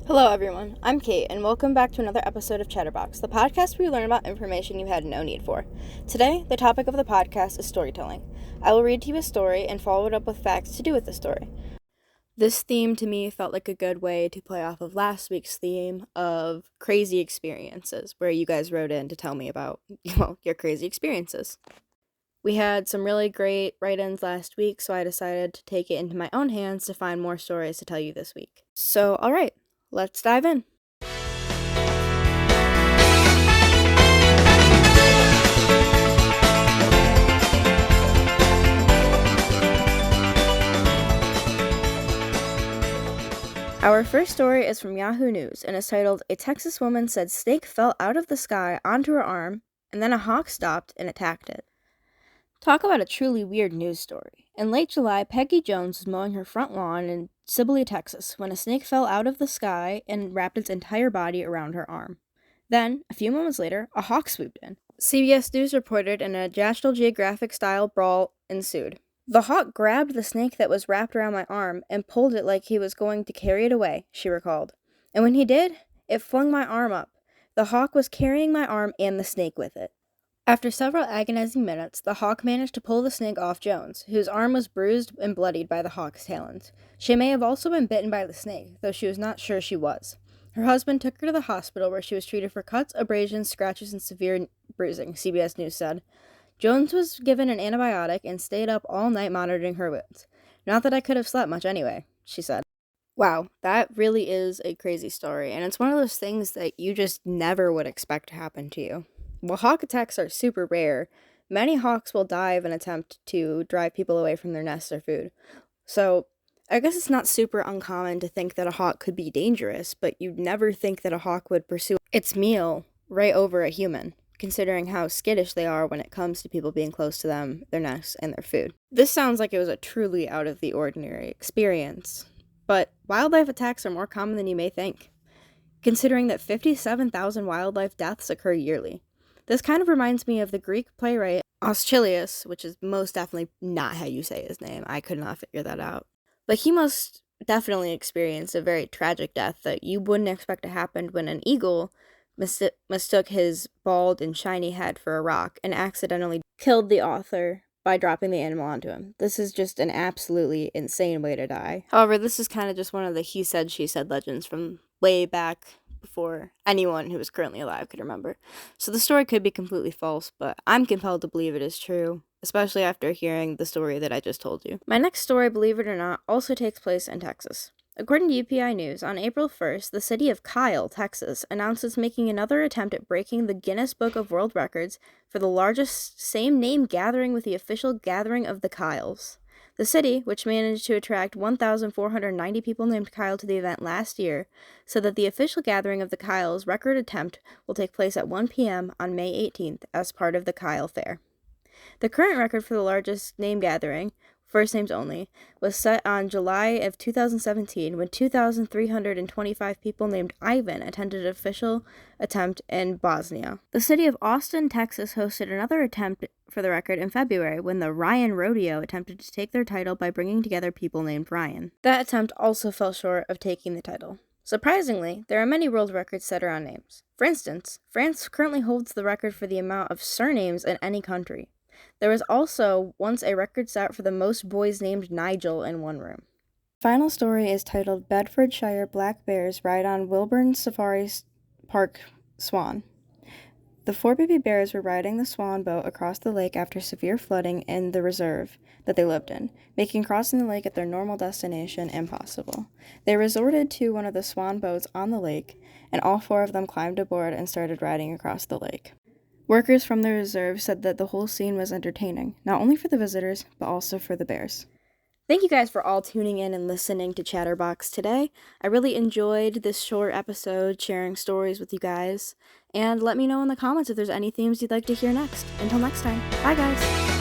Hello, everyone. I'm Kate, and welcome back to another episode of Chatterbox, the podcast where we learn about information you had no need for. Today, the topic of the podcast is storytelling. I will read to you a story and follow it up with facts to do with the story. This theme to me felt like a good way to play off of last week's theme of crazy experiences, where you guys wrote in to tell me about, your crazy experiences. We had some really great write-ins last week, so I decided to take it into my own hands to find more stories to tell you this week. So, all right. Let's dive in. Our first story is from Yahoo News and is titled, "A Texas Woman Said Snake Fell Out of the Sky onto her arm, and then a hawk stopped and attacked it." Talk about a truly weird news story. In late July, Peggy Jones was mowing her front lawn in Sibley, Texas, when a snake fell out of the sky and wrapped its entire body around her arm. Then, a few moments later, a hawk swooped in. CBS News reported and a National Geographic-style brawl ensued. "The hawk grabbed the snake that was wrapped around my arm and pulled it like he was going to carry it away," she recalled. "And when he did, it flung my arm up. The hawk was carrying my arm and the snake with it." After several agonizing minutes, the hawk managed to pull the snake off Jones, whose arm was bruised and bloodied by the hawk's talons. She may have also been bitten by the snake, though she was not sure she was. Her husband took her to the hospital where she was treated for cuts, abrasions, scratches, and severe bruising, CBS News said. Jones was given an antibiotic and stayed up all night monitoring her wounds. "Not that I could have slept much anyway," she said. Wow, that really is a crazy story, and it's one of those things that you just never would expect to happen to you. While hawk attacks are super rare, many hawks will dive in an attempt to drive people away from their nests or food. So, I guess it's not super uncommon to think that a hawk could be dangerous, but you'd never think that a hawk would pursue its meal right over a human, considering how skittish they are when it comes to people being close to them, their nests, and their food. This sounds like it was a truly out of the ordinary experience, but wildlife attacks are more common than you may think, considering that 57,000 wildlife deaths occur yearly. This kind of reminds me of the Greek playwright Aeschylus, which is most definitely not how you say his name. I could not figure that out. But he most definitely experienced a very tragic death that you wouldn't expect to happen when an eagle mistook his bald and shiny head for a rock and accidentally killed the author by dropping the animal onto him. This is just an absolutely insane way to die. However, this is kind of just one of the he said, she said legends from way back before anyone who is currently alive could remember. So the story could be completely false, but I'm compelled to believe it is true, especially after hearing the story that I just told you. My next story, believe it or not, also takes place in Texas. According to UPI News, on April 1st, the city of Kyle, Texas, announced it's making another attempt at breaking the Guinness Book of World Records for the largest same-name gathering with the official gathering of the Kyles. The city, which managed to attract 1,490 people named Kyle to the event last year, said that the official gathering of the Kyles record attempt will take place at 1 p.m. on May 18th as part of the Kyle Fair. The current record for the largest name gathering, first names only, was set on July of 2017 when 2,325 people named Ivan attended an official attempt in Bosnia. The city of Austin, Texas hosted another attempt for the record in February when the Ryan Rodeo attempted to take their title by bringing together people named Ryan. That attempt also fell short of taking the title. Surprisingly, there are many world records set around names. For instance, France currently holds the record for the amount of surnames in any country. There was also once a record set for the most boys named Nigel in one room. Final story is titled Bedfordshire Black Bears Ride on Wilburn Safari Park Swan. The 4 baby bears were riding the swan boat across the lake after severe flooding in the reserve that they lived in, making crossing the lake at their normal destination impossible. They resorted to one of the swan boats on the lake, and all 4 of them climbed aboard and started riding across the lake. Workers from the reserve said that the whole scene was entertaining, not only for the visitors, but also for the bears. Thank you guys for all tuning in and listening to Chatterbox today. I really enjoyed this short episode, sharing stories with you guys. And let me know in the comments if there's any themes you'd like to hear next. Until next time, bye guys!